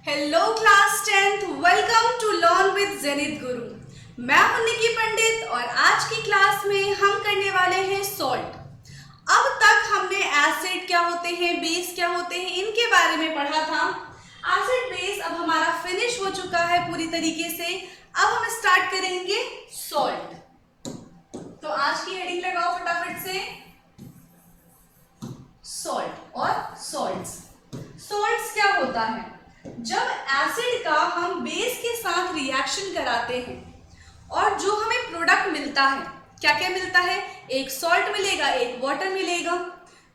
Hello class 10th, welcome to learn with Zenith Guru. मैं हूं निकी पंडित और आज की क्लास में हम करने वाले हैं सॉल्ट। अब तक हमने एसिड क्या होते हैं, बेस क्या होते हैं, इनके बारे में पढ़ा था। एसिड बेस अब हमारा फिनिश हो चुका है पूरी तरीके से। अब हम स्टार्ट करेंगे सॉल्ट। तो आज की हेडिंग लगाओ फटाफट से, सॉल्ट और सॉल्ट्स। सॉल्ट्स क्या होता है? जब एसिड का हम बेस के साथ रिएक्शन कराते हैं और जो हमें प्रोडक्ट मिलता है, क्या क्या मिलता है? एक सॉल्ट मिलेगा, एक वाटर मिलेगा।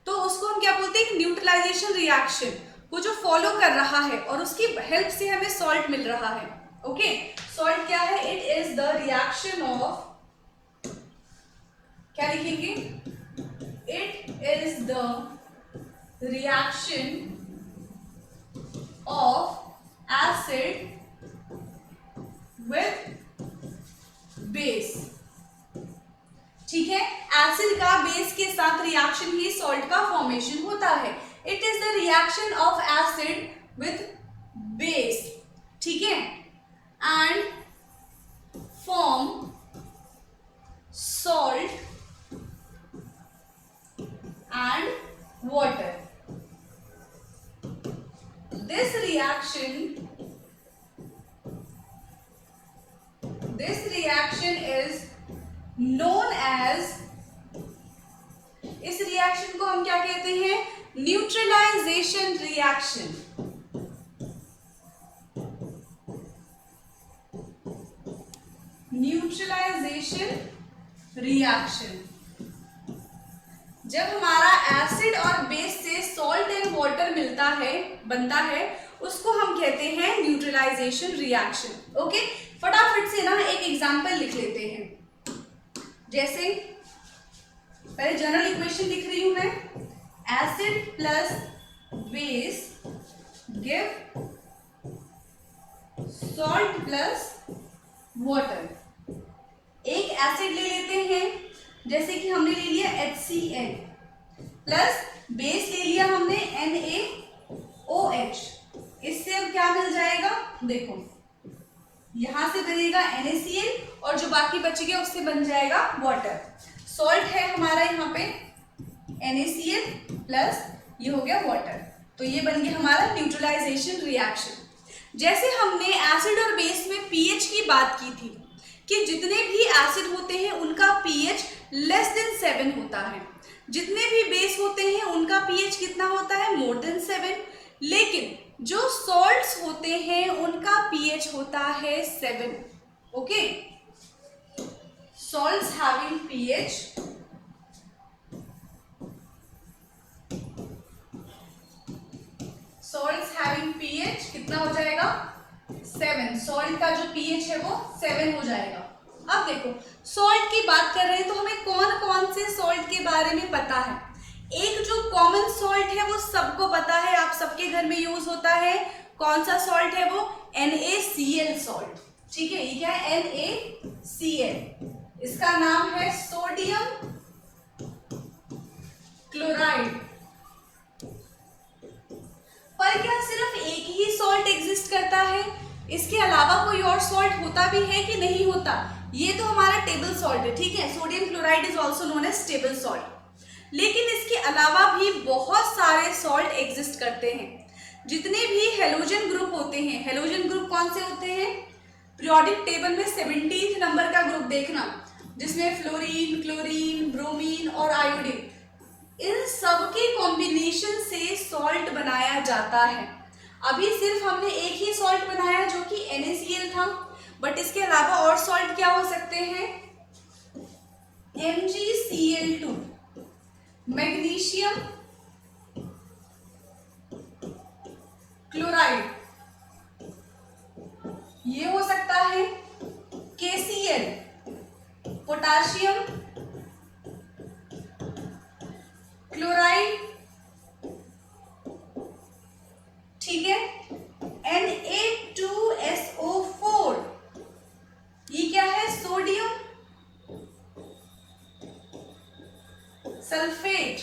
तो उसको हम क्या बोलते हैं? न्यूट्रलाइजेशन रिएक्शन को जो फॉलो कर रहा है और उसकी हेल्प से हमें सॉल्ट मिल रहा है। ओके, सॉल्ट क्या है? It is the reaction of, क्या लिखेंगे? It is the reaction of acid with base। ठीक है, एसिड का बेस के साथ रिएक्शन ही सॉल्ट का फॉर्मेशन होता है। It is the reaction of acid with base, ठीक है, and form salt and water. This reaction is known as, इस रिएक्शन को हम क्या कहते हैं? Neutralisation reaction. Neutralisation reaction. जब हमारा एसिड और बेस से सॉल्ट एंड वाटर मिलता है, बनता है, उसको हम कहते हैं न्यूट्रलाइजेशन रिएक्शन। ओके, फटाफट से ना एक एग्जांपल लिख लेते हैं। जैसे पहले जनरल इक्वेशन लिख रही हूं मैं, acid plus base give salt plus water. एक एसिड ले लेते हैं, जैसे कि हमने ले लिया HCl प्लस बेस ले लिया हमने NaOH। इससे अब क्या मिल जाएगा? देखो, यहां से बनेगा NaCl और जो बाकी बच गया उससे बन जाएगा वाटर। सॉल्ट है हमारा यहाँ पे NaCl प्लस ये हो गया वाटर, तो ये बन गया हमारा न्यूट्रलाइजेशन रिएक्शन। जैसे हमने एसिड और बेस में पीएच की बात की थी कि जितने भी एसिड होते हैं उनका पीएच लेस देन 7 होता है, जितने भी बेस होते हैं उनका पीएच कितना होता है? More than 7। लेकिन जो सॉल्ट्स होते हैं उनका पीएच होता है 7। ओके, सॉल्ट्स हैविंग पीएच कितना हो जाएगा? 7। सॉल्ट का जो पीएच है वो 7 हो जाएगा। अब देखो, सॉल्ट की बात कर रहे हैं तो हमें कौन कौन से सॉल्ट के बारे में पता है? एक जो कॉमन सॉल्ट है वो सबको पता है, आप सबके घर में यूज होता है। कौन सा सॉल्ट है वो? NaCl salt. ठीक है, ये क्या है? NaCl। इसका नाम है सोडियम क्लोराइड। पर क्या सिर्फ एक ही सॉल्ट एग्जिस्ट करता है? इसके अलावा कोई और सॉल्ट होता भी है कि नहीं होता? ये तो हमारा टेबल सॉल्ट है, ठीक है। Sodium chloride is also known as table salt. लेकिन इसके अलावा भी बहुत सारे सॉल्ट एग्जिस्ट करते हैं। जितने भी हेलोजन ग्रुप होते हैं, हेलोजन ग्रुप कौन से होते हैं? पीरियोडिक टेबल में 17 नंबर का ग्रुप देखना, जिसमें फ्लोरीन, क्लोरीन, ब्रोमीन और आयोडीन, इन सब के कॉम्बिनेशन से सॉल्ट बनाया जाता है। अभी सिर्फ हमने एक ही सॉल्ट बनाया जो कि NaCl था, बट इसके अलावा और सॉल्ट क्या हो सकते हैं? MgCl2, मैग्नीशियम क्लोराइड, ये हो सकता है KCl, पोटाशियम क्लोराइड, ठीक है। Na2SO4, ये क्या है? सोडियम सल्फेट,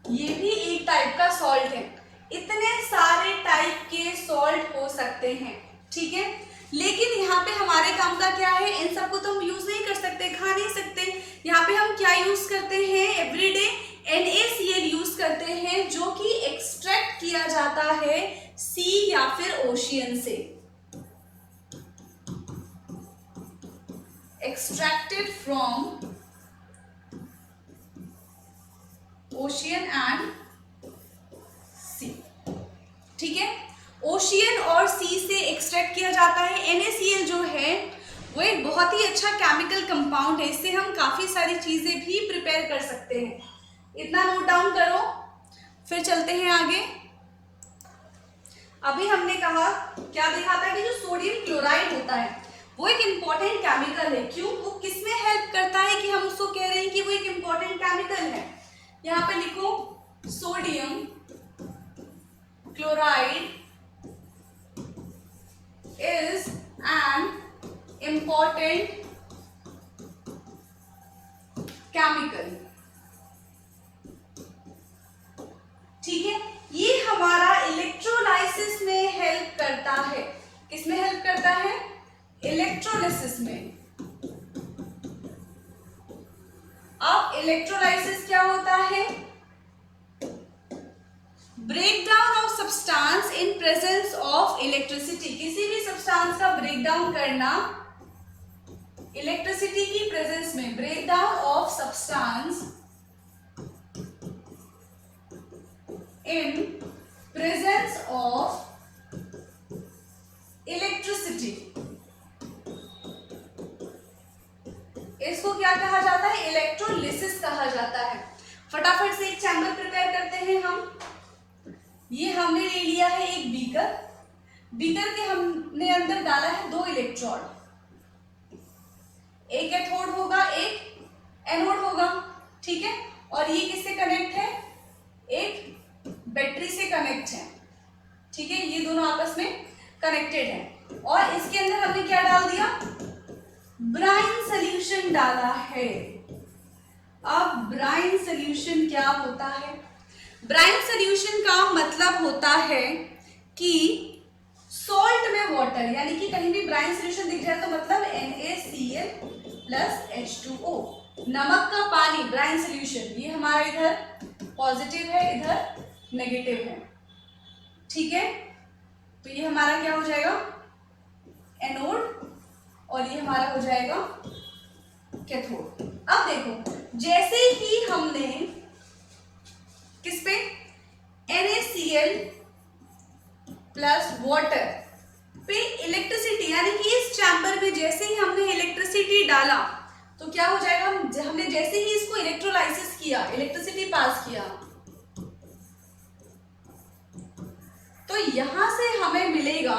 ये भी एक टाइप का सॉल्ट है। इतने सारे टाइप के सॉल्ट हो सकते हैं, ठीक है। लेकिन यहाँ पे हमारे काम का क्या है, इन सबको तो हम यूज नहीं कर सकते, खा नहीं सकते। यहाँ पे हम क्या यूज करते हैं, एवरीडे NaCl यूज करते हैं, जो कि एक्सट्रैक्ट किया जाता है सी या फिर ओशियन से, एक्सट्रैक्टेड फ्रॉम ओशियन एंड सी, ठीक है। ओशियन और सी से एक्सट्रैक्ट किया जाता है। NaCl जो है वो एक बहुत ही अच्छा केमिकल कंपाउंड है, इससे हम काफी सारी चीजें भी प्रिपेयर कर सकते हैं। इतना नोट डाउन करो, फिर चलते हैं आगे। अभी हमने कहा, क्या देखा था कि जो सोडियम क्लोराइड होता है वो एक इंपॉर्टेंट केमिकल है। क्यों, वो किसमें हेल्प करता है कि हम उसको कह रहे हैं कि वो एक इंपॉर्टेंट केमिकल है। यहाँ पे लिखो sodium chloride is an important chemical, ठीक है। ये हमारा इलेक्ट्रोलाइसिस में हेल्प करता है। किसमें हेल्प करता है, इलेक्ट्रोलिसिस में। अब इलेक्ट्रोलाइसिस क्या होता है, breakdown of substance in presence of electricity. किसी भी सब्सटेंस का ब्रेकडाउन करना इलेक्ट्रिसिटी की प्रेजेंस में, breakdown of substance in presence of electricity, इसको क्या कहा जाता है, इलेक्ट्रोलिसिस कहा जाता है। फटाफट से एक चैम्बर प्रिपेयर करते हैं हम। ये हमने ले लिया है एक बीकर, बीकर के हमने अंदर डाला है 2 इलेक्ट्रोड, एक कैथोड होगा एक एनोड होगा, ठीक है। और ये किससे कनेक्ट है, एक बैटरी से कनेक्ट है, ठीक है। ये दोनों आपस में कनेक्टेड है। और इसके अंदर हमने क्या डाल दिया, ब्राइन सोल्यूशन डाला है। अब ब्राइन सोल्यूशन क्या होता है, ब्राइन सोल्यूशन का मतलब होता है कि सॉल्ट में वाटर, यानी कि कहीं भी ब्राइन सोल्यूशन दिख जाए तो मतलब NaCl प्लस H2O, नमक का पानी, ब्राइन सोल्यूशन। ये हमारा इधर पॉजिटिव है, इधर नेगेटिव है, ठीक है। तो ये हमारा क्या हो जाएगा, एनोड, और ये हमारा हो जाएगा कैथोड। अब देखो, जैसे ही हमने किस पे, NaCl प्लस वाटर पे इलेक्ट्रिसिटी, यानी कि इस चैम्बर में जैसे ही हमने इलेक्ट्रिसिटी डाला तो क्या हो जाएगा, हमने जैसे ही इसको इलेक्ट्रोलाइसिस किया, इलेक्ट्रिसिटी पास किया, तो यहां से हमें मिलेगा,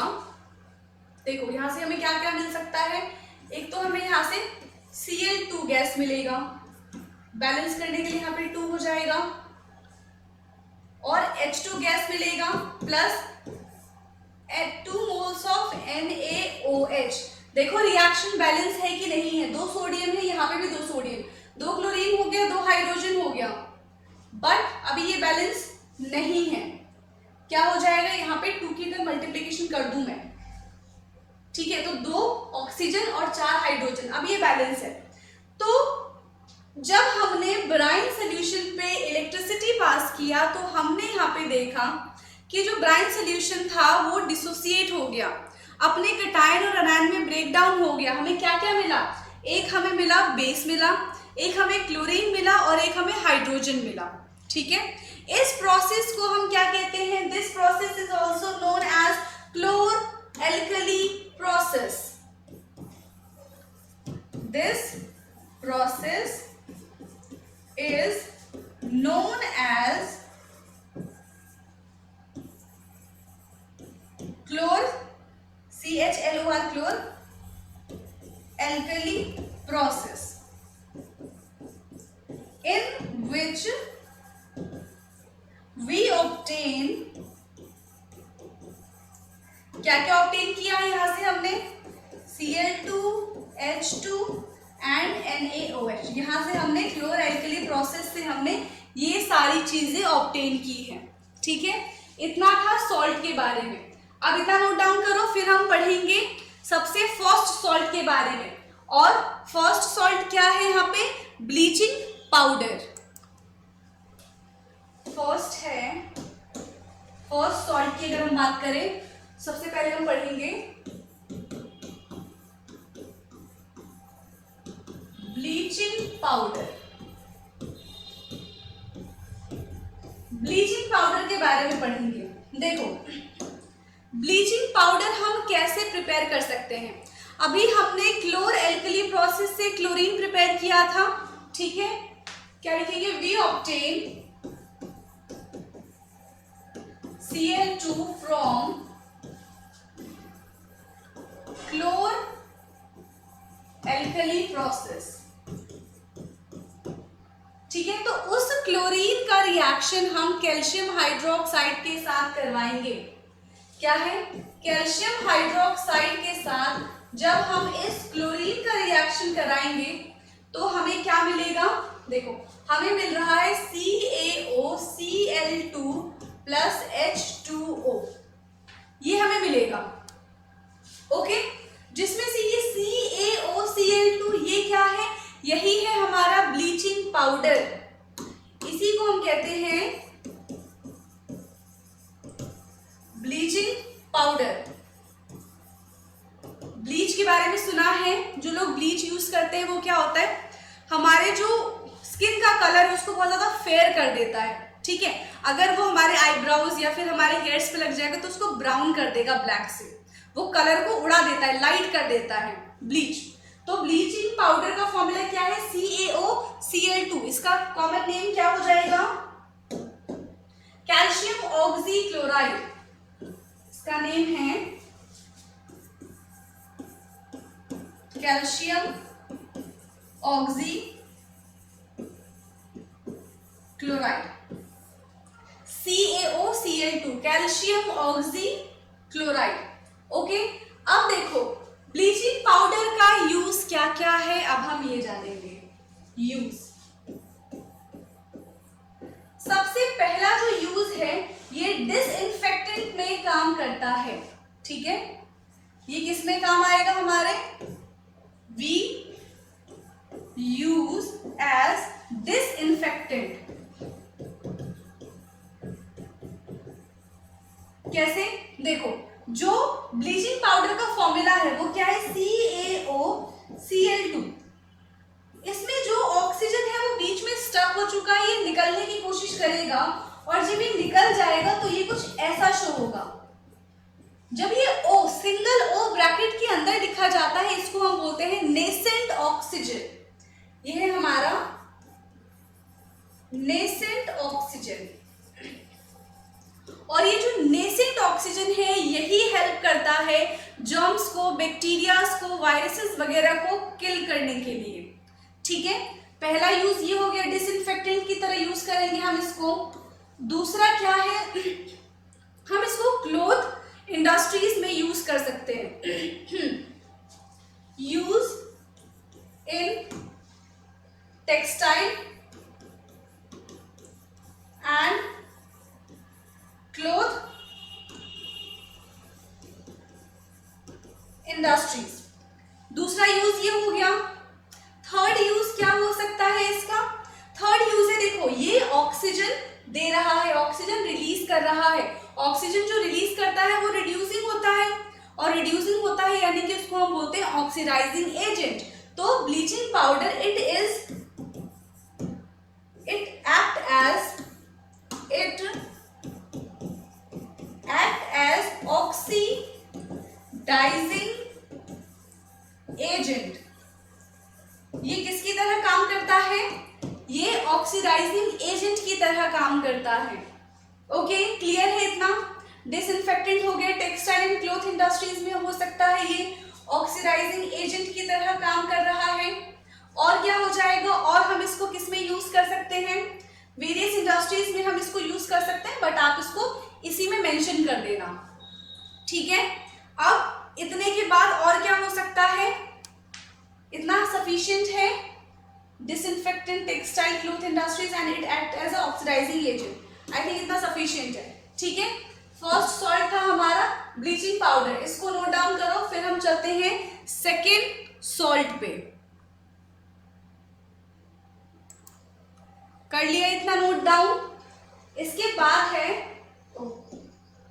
देखो यहां से हमें क्या क्या मिल सकता है। एक तो हमें यहां से Cl2 गैस मिलेगा, बैलेंस करने के लिए यहाँ पे 2 हो जाएगा, और H2 गैस मिलेगा प्लस 2 मोल्स ऑफ NaOH। देखो रिएक्शन बैलेंस है कि नहीं है, 2 सोडियम है, यहाँ पे भी 2 सोडियम, 2 क्लोरीन हो गया, 2 हाइड्रोजन हो गया, बट अभी ये बैलेंस नहीं है। क्या हो जाएगा, यहाँ पे 2 की अगर मल्टीप्लीकेशन कर दूं मैं, ठीक है, तो 2 ऑक्सीजन और 4 हाइड्रोजन, अब ये बैलेंस है। तो जब हमने ब्राइन सोल्यूशन पे इलेक्ट्रिसिटी पास किया तो हमने यहाँ पे देखा कि जो ब्राइन सोल्यूशन था वो डिसोसिएट हो गया, अपने कटायन और अनायन में ब्रेक डाउन हो गया। हमें क्या क्या मिला, एक हमें मिला बेस मिला, एक हमें क्लोरीन मिला और एक हमें हाइड्रोजन मिला, ठीक है। इस प्रोसेस को हम क्या कहते हैं, this process is also known as chlor alkali process. This process is known as chlor chlor alkali process, in which we obtain, क्या क्या ऑब्टेन किया है, यहां से हमने Cl2 H2 एंड NaOH, यहां से हमने क्लोर एल्कली प्रोसेस से हमने ये सारी चीजें ऑब्टेन की है, ठीक है। इतना था सॉल्ट के बारे में। अब इतना नोट डाउन करो, फिर हम पढ़ेंगे सबसे फर्स्ट सॉल्ट के बारे में। और फर्स्ट सॉल्ट क्या है यहाँ पे? Bleaching powder. फर्स्ट सॉल्ट की अगर हम बात करें, सबसे पहले हम पढ़ेंगे ब्लीचिंग पाउडर। ब्लीचिंग पाउडर के बारे में पढ़ेंगे। देखो, ब्लीचिंग पाउडर हम कैसे प्रिपेयर कर सकते हैं? अभी हमने क्लोर एल्कली प्रोसेस से क्लोरीन प्रिपेयर किया था, ठीक है। क्या लिखेंगे? We obtain Cl2 from chlor alkali process, ठीक है। तो उस क्लोरीन का रिएक्शन हम कैल्शियम हाइड्रोक्साइड के साथ करवाएंगे। क्या है? कैल्शियम हाइड्रोक्साइड के साथ जब हम इस क्लोरीन का रिएक्शन कराएंगे तो हमें क्या मिलेगा? देखो, हमें मिल रहा है CaOCl2 प्लस H2O, ये हमें मिलेगा, ओके। जिसमें से ये CaOCl2 ये क्या है? यही है हमारा ब्लीचिंग पाउडर। इसी को हम कहते हैं ब्लीचिंग पाउडर। ब्लीच के बारे में सुना है? जो लोग ब्लीच यूज करते हैं वो क्या होता है, हमारे जो स्किन का कलर है उसको बहुत ज्यादा फेयर कर देता है, ठीक है। अगर वो हमारे आईब्रोज या फिर हमारे हेयर्स पे लग जाएगा तो उसको ब्राउन कर देगा, ब्लैक से वो कलर को उड़ा देता है, लाइट कर देता है ब्लीच। तो ब्लीचिंग पाउडर का फॉर्मूला क्या है? CaOCl2। इसका कॉमन नेम क्या हो जाएगा? Calcium oxychloride. इसका नेम है calcium oxychloride, CaOCl2, calcium oxychloride, okay. अब देखो, ब्लीचिंग पाउडर का यूज क्या क्या है, अब हम ये जानेंगे। यूज, सबसे पहला जो यूज है ये डिसइंफेक्टेंट में काम करता है, ठीक है। ये किस में काम आएगा हमारे? We use as disinfectant. कैसे? देखो, जो ब्लीचिंग पाउडर का फॉर्मूला है वो क्या है? CaOCl2। इसमें जो ऑक्सीजन है वो बीच में स्टक हो चुका है, ये निकलने की कोशिश करेगा और जब ये निकल जाएगा तो ये कुछ ऐसा शो होगा। जब ये O, सिंगल O ब्रैकेट के अंदर लिखा जाता है, इसको हम बोलते हैं नेसेंट ऑक्सीजन। ये है हमारा नेसेंट ऑक्सीजन। और ये जो नेसेंट ऑक्सीजन है यही हेल्प करता है जर्म्स को, बैक्टीरियाज को, वायरसेस वगैरह को किल करने के लिए, ठीक है। पहला यूज ये हो गया, डिसइंफेक्टेंट की तरह यूज करेंगे हम इसको। दूसरा क्या है, हम इसको क्लोथ इंडस्ट्रीज में यूज कर सकते हैं। Use in textile and cloth industries. दूसरा यूज ये हो गया। थर्ड यूज क्या हो सकता है इसका? थर्ड यूज है, देखो, ये ऑक्सीजन दे रहा है, ऑक्सीजन रिलीज कर रहा है। ऑक्सीजन जो रिलीज करता है वो रिड्यूसिंग होता है, और रिड्यूसिंग होता है यानी कि उसको हम बोलते हैं ऑक्सीडाइजिंग एजेंट। तो bleaching powder it act as oxidizing agent। ये किसकी तरह काम करता है? ये ऑक्सीडाइजिंग एजेंट की तरह काम करता है, ओके। क्लियर है इतना? डिसइंफेक्टेंट हो गया, टेक्सटाइल एंड क्लॉथ इंडस्ट्रीज में हो सकता है ये ऑक्सीडाइजिंग एजेंट की तरह काम कर रहा है। और क्या हो जाएगा? और हम इसको किस में यूज कर सकते हैं? वेरियस इंडस्ट्रीज में हम इसको यूज कर सकते हैं, बट आप इसको इसी में मेंशन कर देना, ठीक है। अब इतने के बाद और क्या हो सकता है? इतना सफिशिएंट है। Disinfectant, textile, cloth industries and it act as a oxidising agent. I think इतना सफिशिएंट है, ठीक है। फर्स्ट सॉल्ट था हमारा ब्लीचिंग पाउडर, इसको नोट डाउन करो। फिर हम चलते हैं सेकेंड सॉल्ट पे। कर लिया इतना नोट डाउन। इसके बाद है,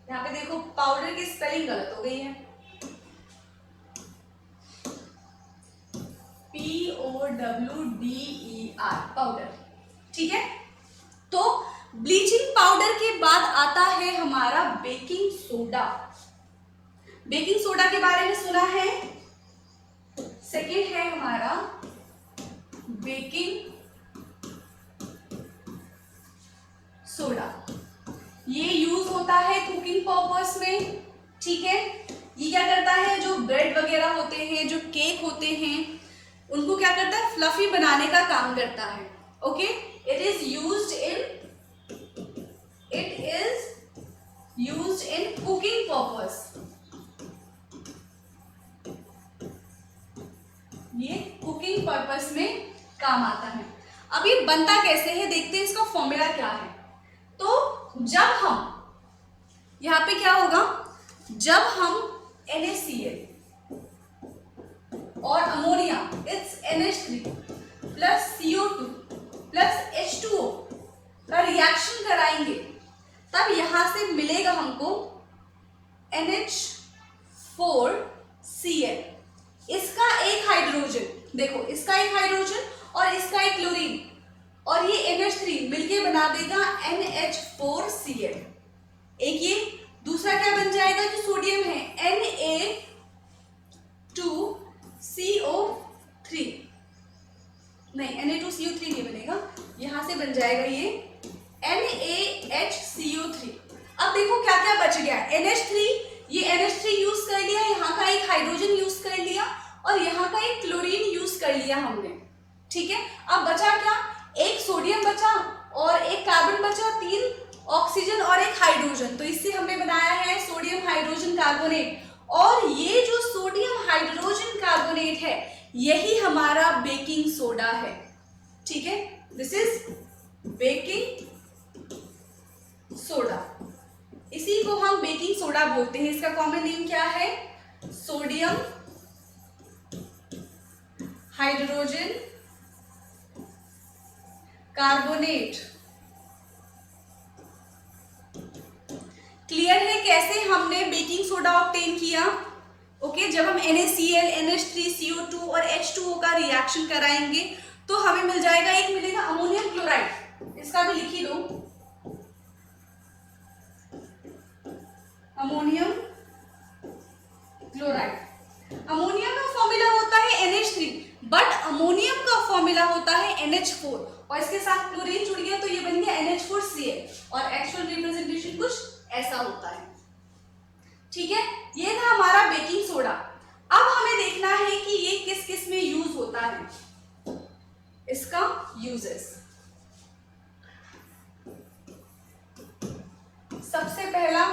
यहाँ पे देखो पाउडर की स्पेलिंग गलत हो गई है, POWDER, पाउडर। ठीक है, तो ब्लीचिंग पाउडर के बाद आता है हमारा बेकिंग सोडा। बेकिंग सोडा के बारे में सुना है। सेकेंड है हमारा बेकिंग सोडा। ये यूज होता है कुकिंग पर्पस में। ठीक है, ये क्या करता है, जो ब्रेड वगैरह होते हैं, जो केक होते हैं, उनको क्या करता है, फ्लफी बनाने का काम करता है। Okay, it is used in cooking purpose. ये कुकिंग पर्पस में काम आता है। अब ये बनता कैसे है, देखते हैं इसका फॉर्मूला क्या है। तो जब हम यहां पे क्या होगा, जब हम NaCl और ammonia, it's NH3 plus CO2 plus H2O का रिएक्शन कराएंगे, तब यहां से मिलेगा हमको NH4Cl। इसका एक हाइड्रोजन, देखो इसका एक हाइड्रोजन और इसका एक क्लोरीन, और ये NH3 मिलके बना देगा NH4Cl। एक ये दूसरा क्या बन जाएगा, जो सोडियम है, Na2CO3, नहीं Na2CO3 नहीं बनेगा, यहां से बन जाएगा ये NaHCO3। अब देखो क्या क्या बच गया, NH3, ये NH3 यूज कर लिया, यहाँ का एक हाइड्रोजन यूज कर लिया और यहाँ का एक क्लोरीन यूज कर लिया हमने। ठीक है, अब बचा क्या, एक सोडियम बचा और एक कार्बन बचा, 3 ऑक्सीजन और एक हाइड्रोजन। तो इससे हमने बनाया है सोडियम हाइड्रोजन कार्बोनेट, और ये जो सोडियम हाइड्रोजन कार्बोनेट है यही हमारा बेकिंग सोडा है। ठीक है, दिस इज बेकिंग सोडा। इसी को हम बेकिंग सोडा बोलते हैं। इसका कॉमन नेम क्या है, सोडियम हाइड्रोजन कार्बोनेट। क्लियर है कैसे हमने बेकिंग सोडा ऑब्टेन किया। ओके, जब हम NaCl, NH3, CO2 और H2O का रिएक्शन कराएंगे तो हमें मिल जाएगा, एक मिलेगा अमोनियम क्लोराइड, इसका भी लिख ही दो, अमोनियम क्लोराइड। अमोनियम का फॉर्मूला होता है NH3, बट अमोनियम का फॉर्मूला होता है NH4, और इसके साथ क्लोरीन जुड़ गया तो ये बन गया NH4Cl, और एक्चुअल रिप्रेजेंटेशन कुछ ऐसा होता है। ठीक है, ये था हमारा बेकिंग सोडा। अब हमें देखना है कि ये किस किस में यूज होता है, इसका यूजेस। सबसे पहला,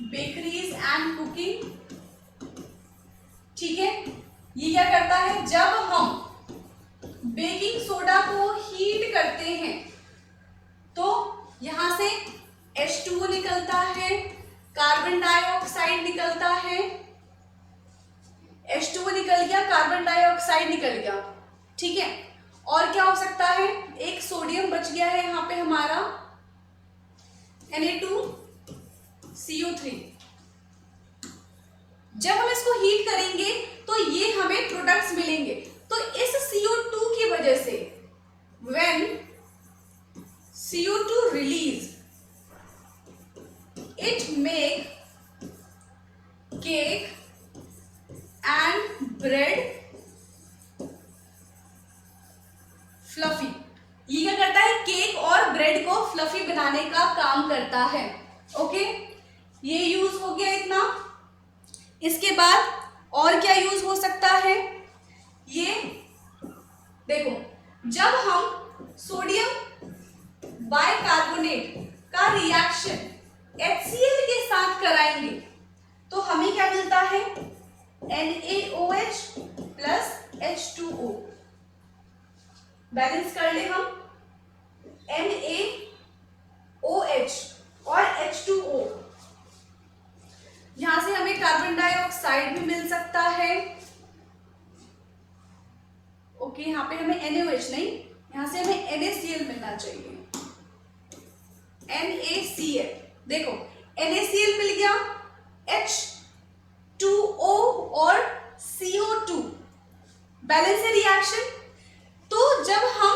बेकरीज एंड कुकिंग। ठीक है, ये क्या करता है, जब हम बेकिंग सोडा को हीट करते हैं तो यहां से H2O निकलता है, कार्बन डाइऑक्साइड निकलता है, H2O निकल गया, कार्बन डाइऑक्साइड निकल गया। ठीक है, और क्या हो सकता है, एक सोडियम बच गया है यहां पे हमारा Na2CO3। जब हम इसको हीट करेंगे तो ये हमें प्रोडक्ट्स मिलेंगे। तो इस CO2 की वजह से when CO2 release, it make cake and bread fluffy। ये क्या करता है, केक और ब्रेड को फ्लफी बनाने का काम करता है। ओके, ये यूज हो गया इतना। इसके बाद और क्या यूज हो सकता है, ये देखो, जब हम सोडियम बाइकार्बोनेट का रिएक्शन HCl के साथ कराएंगे तो हमें क्या मिलता है, NaOH प्लस H2O। बैलेंस कर ले हम, NaOH है, ओके यहाँ पे हमें NaOH नहीं, यहां से हमें NaCl मिलना चाहिए, NaCl। देखो NaCl मिल गया, H2O और CO2, बैलेंस है रिएक्शन। तो जब हम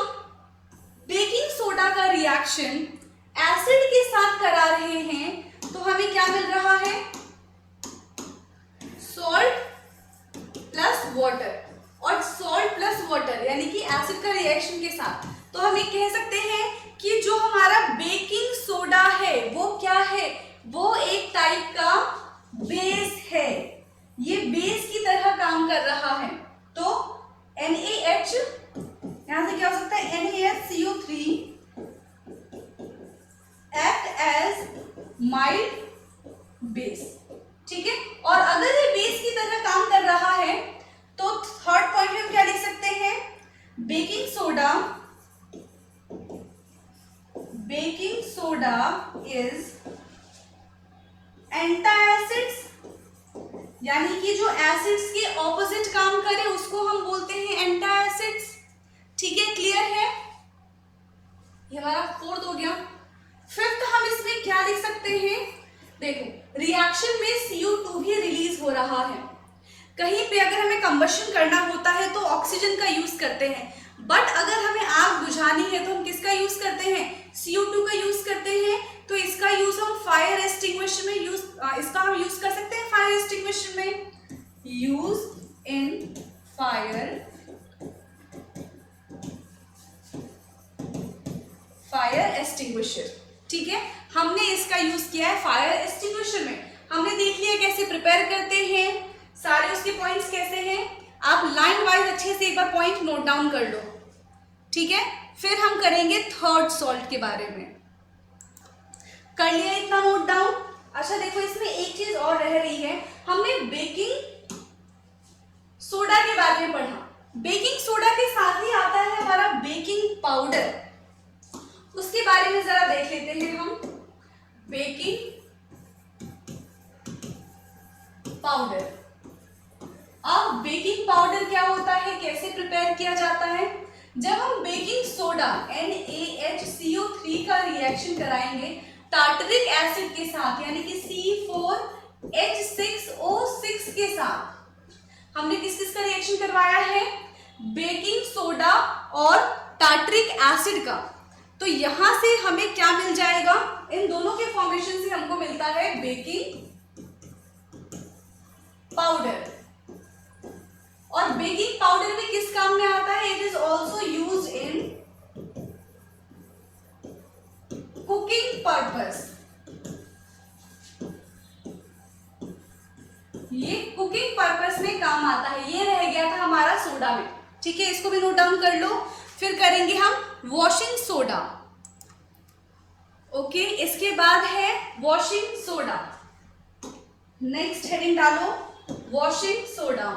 बेकिंग सोडा का रिएक्शन एसिड के साथ करा रहे हैं तो हमें क्या मिल रहा है, सॉल्ट प्लस वाटर, और सॉल्ट प्लस वाटर यानी कि एसिड का रिएक्शन के साथ, तो हम ये कह सकते हैं कि जो हमारा बेकिंग सोडा है वो क्या है, वो एक टाइप का बेस है, ये बेस की तरह काम कर रहा है। तो NaH यहां से क्या हो सकता है, NaHCO3 act as mild base, ठीक है। और अगर ये बेस की तरह काम कर रहा है तो थर्ड पॉइंट में हम क्या लिख सकते हैं, बेकिंग सोडा इज एंटासिड्स, यानी कि जो एसिड्स के ऑपोजिट काम करे उसको हम बोलते हैं एंटासिड्स, ठीक है, क्लियर है। ये हमारा फोर्थ हो गया। फिफ्थ हम इसमें क्या लिख सकते हैं, देखो रिएक्शन में CO2 भी रिलीज हो रहा है, कहीं पे अगर हमें कंबशन करना होता है तो ऑक्सीजन का यूज करते हैं, बट अगर हमें आग बुझानी है तो हम किसका यूज करते हैं, CO2 का यूज करते हैं। तो इसका यूज हम फायर एक्सटिंग्विशर में इसका हम यूज कर सकते हैं फायर एक्सटिंग्विशर में, यूज इन फायर एक्सटिंग्विशर, ठीक है। हमने इसका यूज किया है फायर एक्सटिंग्विशर में। हमने देख लिया कैसे प्रिपेयर करते हैं, सारे उसके पॉइंट्स कैसे हैं, आप लाइन वाइज अच्छे से एक बार पॉइंट नोट डाउन कर लो, ठीक है। फिर हम करेंगे थर्ड सॉल्ट के बारे में, कर लिया इतना नोट डाउन। अच्छा देखो इसमें एक चीज और रह रही है, हमने बेकिंग सोडा के बारे में पढ़ा, बेकिंग सोडा के साथ ही आता है हमारा बेकिंग पाउडर, उसके बारे में जरा देख लेते हैं हम। बेकिंग पाउडर, अब बेकिंग पाउडर क्या होता है, कैसे प्रिपेयर किया जाता है, जब हम बेकिंग सोडा NaHCO3 का रिएक्शन कराएंगे टार्टरिक एसिड के साथ यानी कि C4H6O6 के साथ। हमने किस किस का रिएक्शन करवाया है, बेकिंग सोडा और टार्टरिक एसिड का। तो यहां से हमें क्या मिल जाएगा, इन दोनों के फॉर्मेशन से हमको मिलता है बेकिंग पाउडर। और बेकिंग पाउडर भी किस काम में आता है, it is also used in cooking purpose, ये कुकिंग पर्पस में काम आता है। ये रह गया था हमारा सोडा में, ठीक है, इसको भी नोट डाउन कर लो। फिर करेंगे हम वॉशिंग सोडा, ओके, इसके बाद है वॉशिंग सोडा, नेक्स्ट हेडिंग डालो वॉशिंग सोडा।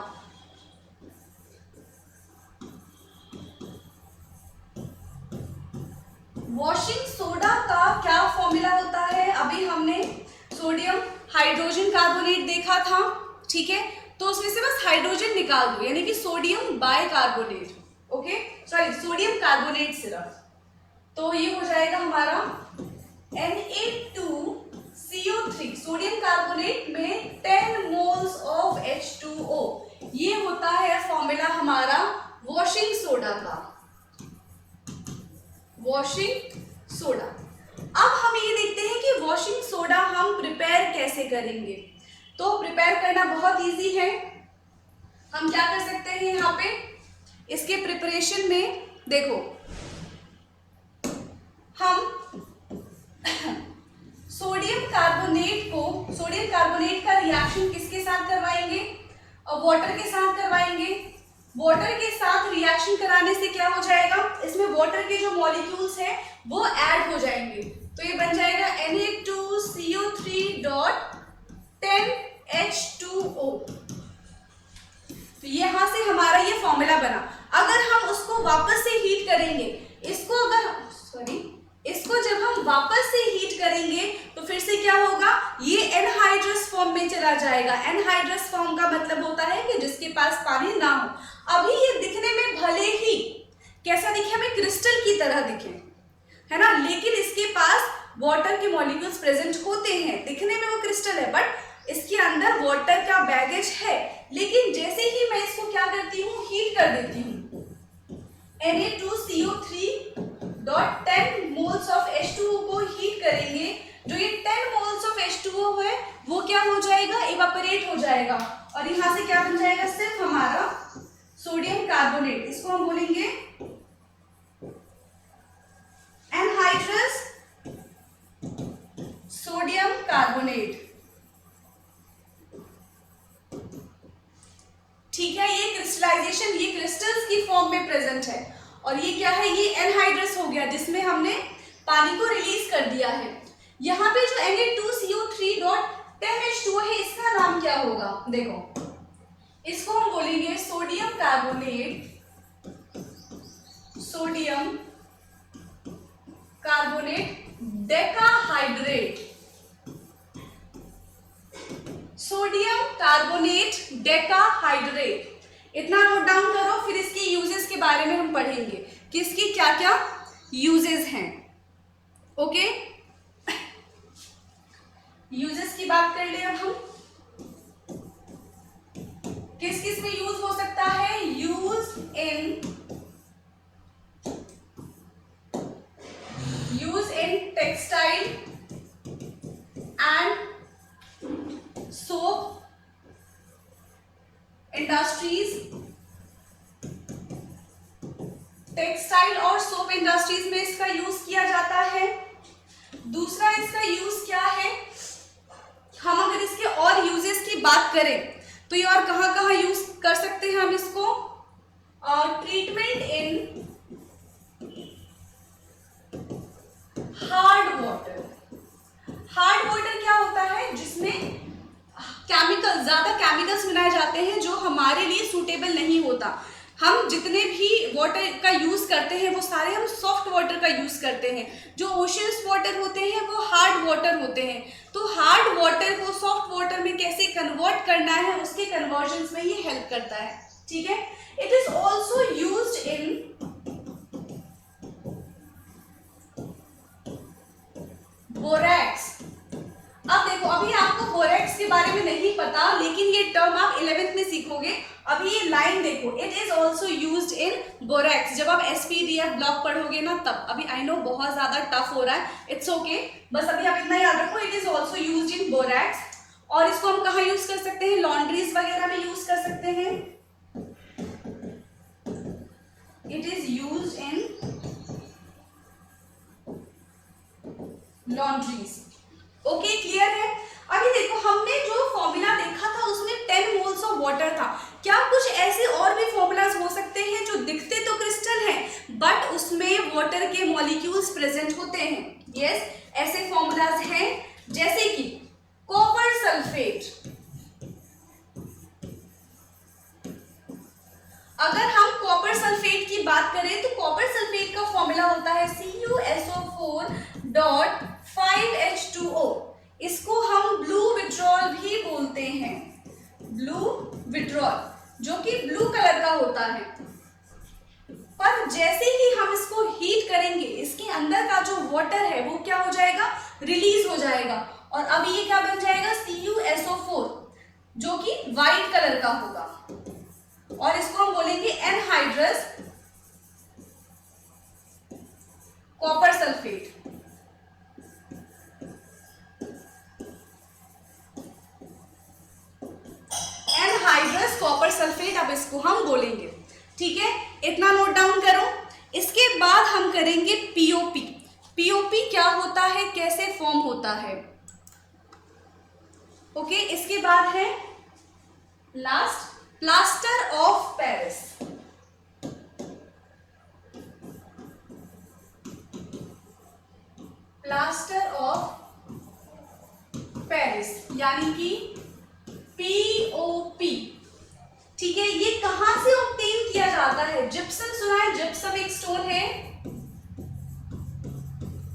वॉशिंग सोडा का क्या फॉर्मूला होता है, अभी हमने सोडियम हाइड्रोजन कार्बोनेट देखा था, ठीक है, तो उसमें से बस हाइड्रोजन निकाल दो यानी कि sodium bicarbonate, okay, sorry sodium carbonate सिर्फ, तो ये हो जाएगा हमारा Na2CO3, सोडियम कार्बोनेट में 10 मोल्स ऑफ H2O, ये होता है फॉर्मूला हमारा वॉशिंग सोडा का, वॉशिंग सोडा। अब हम ये देखते हैं कि वॉशिंग सोडा हम प्रिपेयर कैसे करेंगे। तो प्रिपेयर करना बहुत इजी है, हम क्या कर सकते हैं यहाँ पे, इसके प्रिपरेशन में देखो हम सोडियम कार्बोनेट का रिएक्शन किसके साथ करवाएंगे, और वाटर के साथ करवाएंगे। वाटर के साथ रिएक्शन कराने से क्या हो जाएगा, इसमें वाटर के जो मॉलिक्यूल्स हैं वो ऐड हो जाएंगे, तो ये बन जाएगा Na2CO3.10H2O। तो यहां से हमारा ये फॉर्मूला बना। अगर हम उसको वापस से हीट करेंगे, इसको जब हम वापस से हीट करेंगे तो फिर से क्या होगा, ये एनहाइड्रस फॉर्म में चला जाएगा। एनहाइड्रस फॉर्म का मतलब होता है कि जिसके पास पानी ना हो। अभी ये दिखने में भले ही कैसा दिखे, हमें क्रिस्टल की तरह दिखे, है ना, लेकिन इसके पास वाटर के मॉलिक्यूल्स प्रेजेंट होते हैं। दिखने में वो क्रिस्टल है बट इसके अंदर वाटर का बैगेज है। लेकिन जैसे ही मैं इसको क्या करती हूँ, हीट कर देती हूँ, Na2CO3 dot 10 moles of H2O को हीट करेंगे, जो ये 10 मोल्स ऑफ H2O है वो क्या हो जाएगा, इवापोरेट हो जाएगा और यहां से क्या बन जाएगा, सिर्फ हमारा सोडियम कार्बोनेट। इसको हम बोलेंगे एनहाइड्रस सोडियम कार्बोनेट। ठीक है, ये क्रिस्टलाइजेशन, ये क्रिस्टल्स की फॉर्म में प्रेजेंट है और ये क्या है, ये एनहाइड्रस हो गया जिसमें हमने पानी को रिलीज कर दिया है। यहाँ पे जो Na2CO3.10H2O है, इसका नाम क्या होगा, देखो इसको हम बोलेंगे sodium carbonate, sodium carbonate decahydrate, sodium carbonate decahydrate. इतना नोट डाउन करो, फिर इसके यूजेस के बारे में हम पढ़ेंगे कि इसके क्या क्या यूजेस हैं। ओके, यूजेस की बात कर ले अब हम, किस किस में यूज हो सकता है, use in textile and soap industries. Textile और सोप इंडस्ट्रीज में इसका यूज किया जाता है। दूसरा इसका यूज क्या है, हम अगर इसके और यूजेस की बात करें तो ये और कहां कहां यूज कर सकते हैं हम इसको, treatment in hard water. Hard water क्या होता है, जिसमें केमिकल, ज्यादा केमिकल्स मिलाए जाते हैं जो हमारे लिए सूटेबल नहीं होता। हम जितने भी वाटर का यूज करते हैं वो सारे हम सॉफ्ट वाटर का यूज करते हैं। जो ओशियस वाटर होते हैं वो हार्ड वाटर होते हैं। तो हार्ड वाटर को सॉफ्ट वाटर में कैसे कन्वर्ट करना है, उसके कन्वर्जन्स में ये हेल्प करता है। ठीक है, it is also used in borax. अब देखो, अभी आपको बोरैक्स के बारे में नहीं पता, लेकिन ये टर्म आप 11th में सीखोगे। अभी ये लाइन देखो, it is also used in borax. जब आप SPDF ब्लॉक पढ़ोगे ना तब। अभी आई नो बहुत ज्यादा टफ हो रहा है, इट्स ओके, बस अभी आप इतना याद रखो, it is also used in borax. और इसको हम कहाँ यूज कर सकते हैं, लॉन्ड्रीज वगैरह में यूज कर सकते हैं। It is used in laundries. Okay, clear है। अभी देखो, हमने जो फॉर्मूला देखा था उसमें 10 मोल्स ऑफ वाटर था। क्या कुछ ऐसे और भी फॉर्मूलाज हो सकते हैं जो दिखते तो क्रिस्टल हैं बट उसमें वाटर के मॉलिक्यूल्स प्रेजेंट होते हैं? यस, ऐसे फॉर्मूलाज हैं जैसे कि कॉपर सल्फेट। अगर हम कॉपर सल्फेट की बात करें तो कॉपर सल्फेट का फॉर्मूला होता है CuSO4.5H2O। इसको हम ब्लू विट्रॉल भी बोलते हैं, ब्लू विट्रॉल, जो कि ब्लू कलर का होता है। पर जैसे ही हम इसको हीट करेंगे, इसके अंदर का जो वाटर है वो क्या हो जाएगा, रिलीज हो जाएगा और अब ये क्या बन जाएगा, CuSO4, जो कि व्हाइट कलर का होगा और इसको हम बोलेंगे anhydrous copper sulphate. Anhydrous copper sulphate, अब इसको हम बोलेंगे। ठीक है, इतना नोट डाउन करो। इसके बाद हम करेंगे पीओपी। पीओपी क्या होता है, कैसे फॉर्म होता है? ओके, इसके बाद है last, plaster of Paris. Plaster of Paris यानी कि पीओपी। ठीक है, ये कहां से ऑब्टेन किया जाता है? जिप्सम सुना है, जिप्सम एक स्टोन है,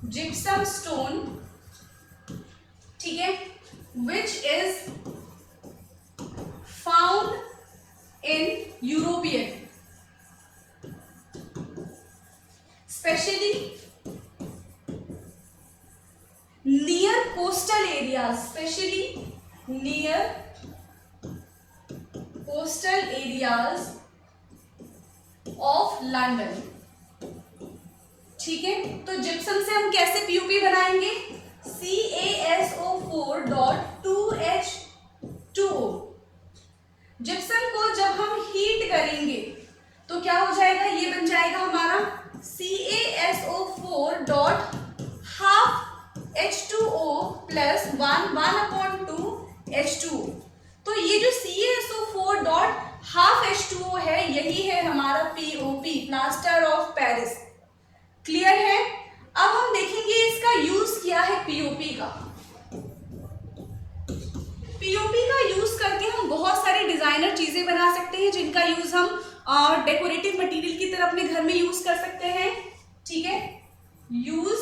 gypsum stone is found in European, especially near coastal areas, especially near coastal areas of London. ठीक है, तो जिप्सम से हम कैसे पीओपी बनाएंगे? CaSO4.2H2O। जिप्सम को जब हम हीट करेंगे तो क्या हो जाएगा? ये बन जाएगा हमारा CaSO4.12H2O प्लस 1/2H2O। तो ये जो CaSO4.12H2O है, यही है हमारा POP, plaster of Paris. Clear है? अब हम देखेंगे इसका यूज क्या है पीओपी का। पीओपी का यूज करके हम बहुत सारे डिजाइनर चीजें बना सकते हैं, जिनका यूज हम डेकोरेटिव मटेरियल की तरह अपने घर में यूज कर सकते हैं। ठीक है, use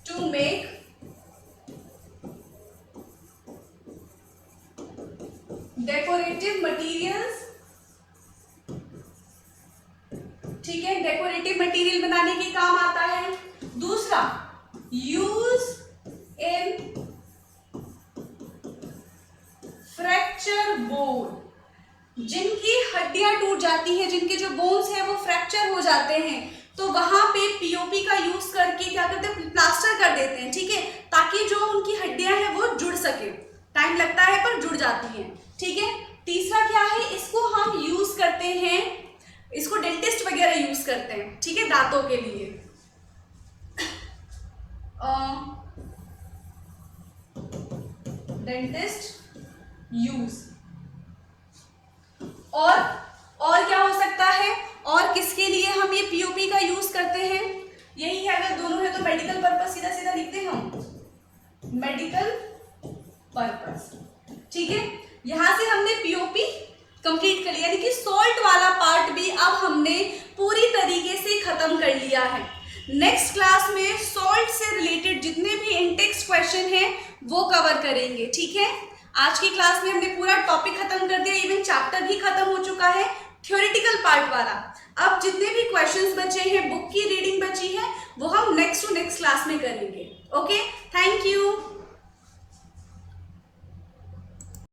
to make decorative materials. ठीक है, डेकोरेटिव मटेरियल बनाने के काम आता है। दूसरा, यूज इन फ्रैक्चर बोर्ड। जिनकी हड्डियां टूट जाती हैं, जिनके जो बोन्स हैं वो फ्रैक्चर हो जाते हैं, तो वहां पे पीओपी का यूज करके क्या करते हैं? प्लास्टर कर देते हैं। ठीक है, ताकि जो उनकी हड्डियां हैं वो जुड़ सके। टाइम लगता है पर जुड़ जाती हैं। ठीक है, तीसरा क्या है? इसको हम यूज करते हैं, इसको डेंटिस्ट वगैरह यूज करते हैं। ठीक है, दांतों के लिए। Dentist use. और क्या हो सकता है? और किसके लिए हम ये पीओपी का यूज करते हैं? यही है, अगर दोनों है तो मेडिकल पर्पस सीधा सीधा लिखते हैं हम, मेडिकल पर्पस। ठीक है, यहां से हमने पीओपी कंप्लीट कर लिया, यानी कि सॉल्ट वाला पार्ट भी अब हमने पूरी तरीके से खत्म कर लिया है। नेक्स्ट क्लास में सॉल्ट से रिलेटेड जितने भी इनटेक्स्ट क्वेश्चन हैं वो कवर करेंगे। ठीक है, आज की क्लास में हमने पूरा टॉपिक खत्म कर दिया, इवन चैप्टर भी खत्म हो चुका है थ्योरेटिकल पार्ट वाला। अब जितने भी क्वेश्चंस बचे हैं, बुक की रीडिंग बची है, वो हम नेक्स्ट टू नेक्स्ट क्लास में करेंगे। Okay, thank you.